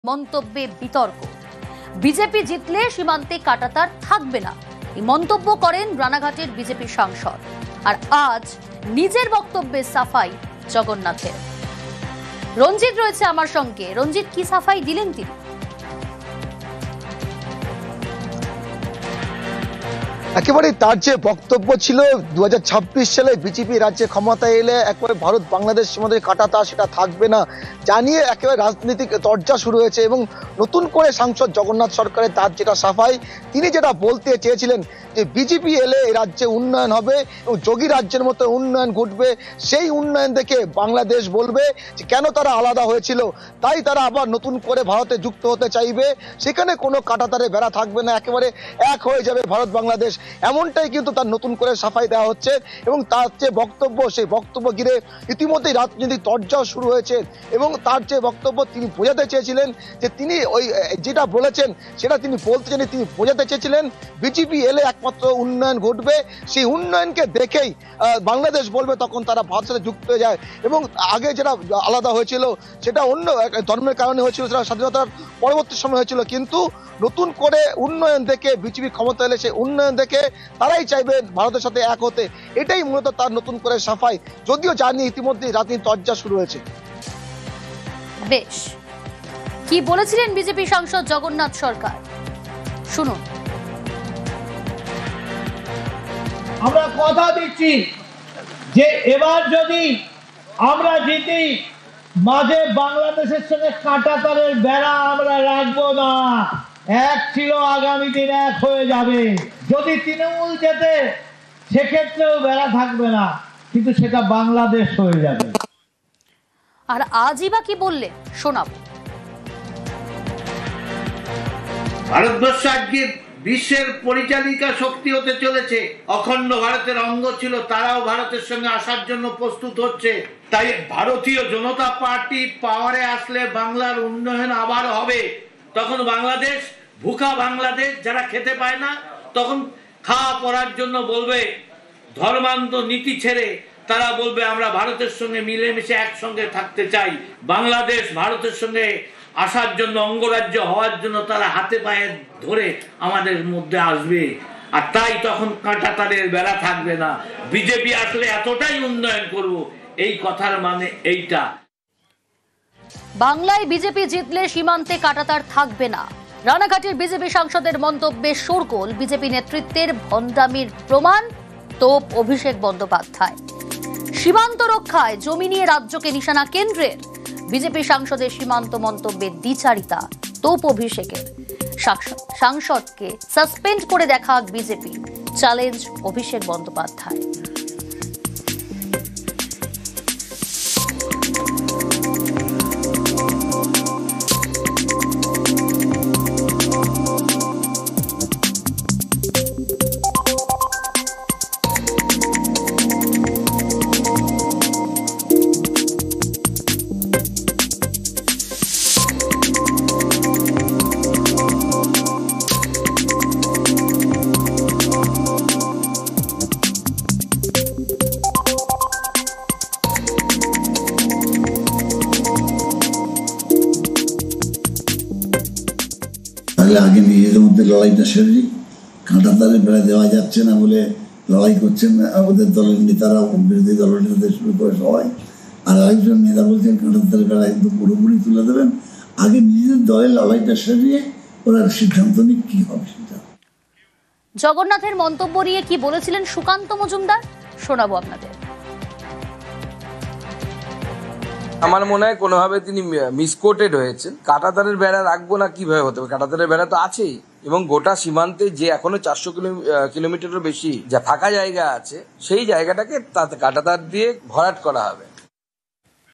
মন্তব্যে বিতর্ক। বিজেপি জিতলে সীমান্তে কাঁটাতার থাকবে না, এই মন্তব্য করেন রানাঘাটের বিজেপি সাংসদ। আর আজ নিজের বক্তব্যে সাফাই জগন্নাথের। রঞ্জিত রয়েছে আমার সঙ্গে। রঞ্জিত, কি সাফাই দিলেন তিনি? একেবারে তার যে বক্তব্য ছিল 2026 সালে বিজেপি রাজ্যে ক্ষমতায় এলে একেবারে ভারত বাংলাদেশ সীমান্তে কাঁটাতার সেটা থাকবে না জানিয়ে একেবারে রাজনৈতিক চর্চা শুরু হয়েছে। এবং নতুন করে সাংসদ জগন্নাথ সরকারের তার যেটা সাফাই, তিনি যেটা বলতে চেয়েছিলেন যে বিজেপি এলে এই রাজ্যে উন্নয়ন হবে এবং যোগী রাজ্যের মতো উন্নয়ন ঘটবে। সেই উন্নয়ন দেখে বাংলাদেশ বলবে যে কেন তারা আলাদা হয়েছিল, তাই তারা আবার নতুন করে ভারতে যুক্ত হতে চাইবে। সেখানে কোনো কাঁটাতারে বেড়া থাকবে না, একেবারে এক হয়ে যাবে ভারত বাংলাদেশ। এমনটাই কিন্তু তার নতুন করে সাফাই দেওয়া হচ্ছে। এবং তার যে বক্তব্য, সেই বক্তব্য ঘিরে ইতিমধ্যেই রাজনৈতিক চর্চাও শুরু হয়েছে। এবং তার যে বক্তব্য, তিনি বোঝাতে চেয়েছিলেন যে তিনি ওই যেটা বলেছেন সেটা তিনি বলতে চান, তিনি বোঝাতে চেয়েছিলেন বিজেপি এলে একমাত্র উন্নয়ন ঘটবে। সেই উন্নয়নকে দেখেই বাংলাদেশ বলবে তখন তারা ভারতের সাথে যুক্ত হয়ে যায়। এবং আগে যেটা আলাদা হয়েছিল সেটা অন্য ধর্মের কারণে হয়েছিল, সেটা স্বাধীনতার পরবর্তী সময় হয়েছিল। কিন্তু নতুন করে উন্নয়ন দেখে বিজেপি ক্ষমতা এলে সেই উন্নয়ন দেখে তারাই চাইবে ভারতের সাথে এক হতে। এটাই মূলত তার নতুন করে সাফাই, যদিও জানি ইতিমধ্যে রাজনীতি চর্চা শুরু হয়েছে। বেশ, কি বলেছিলেন বিজেপি সাংসদ জগন্নাথ সরকার, শুনুন। আমরা কথা দিচ্ছি যে এবার যদি আমরা জিতি, মাঝে বাংলাদেশের সঙ্গে কাঁটাতারের বেড়া আমরা রাখবো না। এক ছিল, আগামী দিন এক হয়ে যাবে। যদি তৃণমূল জেতে সেক্ষেত্রেও বেড়া থাকবে না, কিন্তু সেটা বাংলাদেশ হয়ে যাবে। আর আজই বা কি বললেন, শোনাবো। ভারতবর্ষ আজকে বিশ্বের পরিচালিকা শক্তি হতে চলেছে। অখণ্ড ভারতের অঙ্গ ছিল, তারাও ভারতের সঙ্গে আসার জন্য প্রস্তুত হচ্ছে। তাই ভারতীয় জনতা পার্টি পাওয়ারে আসলে বাংলার উন্নয়ন আবার হবে। তখন বাংলাদেশ, ভুখা বাংলাদেশ, যারা খেতে পায় না, তখন খাওয়া পড়ার জন্য বলবে ধর্মান্ধ নীতি ছেড়ে তারা বলবে আমরা ভারতের সঙ্গে মিলেমিশে একসঙ্গে থাকতে চাই। বাংলাদেশ ভারতের সঙ্গে আসার জন্য, অঙ্গরাজ্য হওয়ার জন্য তারা হাতে পায়ে ধরে আমাদের মধ্যে আসবে। আর তাই তখন কাঁটাতারের বেড়া থাকবে না। বিজেপি আসলে এতটাই উন্নয়ন করব, এই কথার মানে এইটা। বাংলায় বিজেপি জিতলে সীমান্তে কাঁটাতার থাকবে না, রানাঘাটের বিজেপি সাংসদের মন্তব্যে শোরগোল। বিজেপি নেতৃত্বের ভণ্ডামির প্রমাণ, তোপ অভিষেক বন্দ্যোপাধ্যায়। সীমান্ত রক্ষায় জমি নিয়ে রাজ্যকে নিশানা কেন্দ্রের। বিজেপি সাংসদের সীমান্ত মন্তব্যে দ্বিচারিতা, তোপ অভিষেকের। সাংসদকে সাসপেন্ড করে দেখা বিজেপি, চ্যালেঞ্জ অভিষেক বন্দ্যোপাধ্যায়। আগে নিজেদের মধ্যে লড়াইটা সেরে নিই। কাঁটাতারে বেড়া দেওয়া যাচ্ছে না বলে লড়াই করছেন ওদের দলের নেতারা, বিরোধী দলের নেতাদের শুরু করে সবাই। আর আরেকজন নেতা বলছেন কাঁটাতারে বেড়া কিন্তু পুরোপুরি তুলে দেবেন। আগে নিজেদের দলের লড়াইটা সেরিয়ে ওরা সিদ্ধান্ত নিক কি হবে সেটা। জগন্নাথের মন্তব্য নিয়ে কি বলেছিলেন সুকান্ত মজুমদার, শোনাবো আপনাদের। আমার মনে হয় কোনোভাবে তিনি মিসকোটেড হয়েছেন। কাঁটাতারের বেড়া রাখবো না কিভাবে হতে হবে, কাঁটাতারের বেড়া তো আছেই। এবং গোটা সীমান্তে যে এখনো 400 কিলোমিটারেরও বেশি যা ফাঁকা জায়গা আছে, সেই জায়গাটাকে কাঁটাতার দিয়ে ভরাট করা হবে।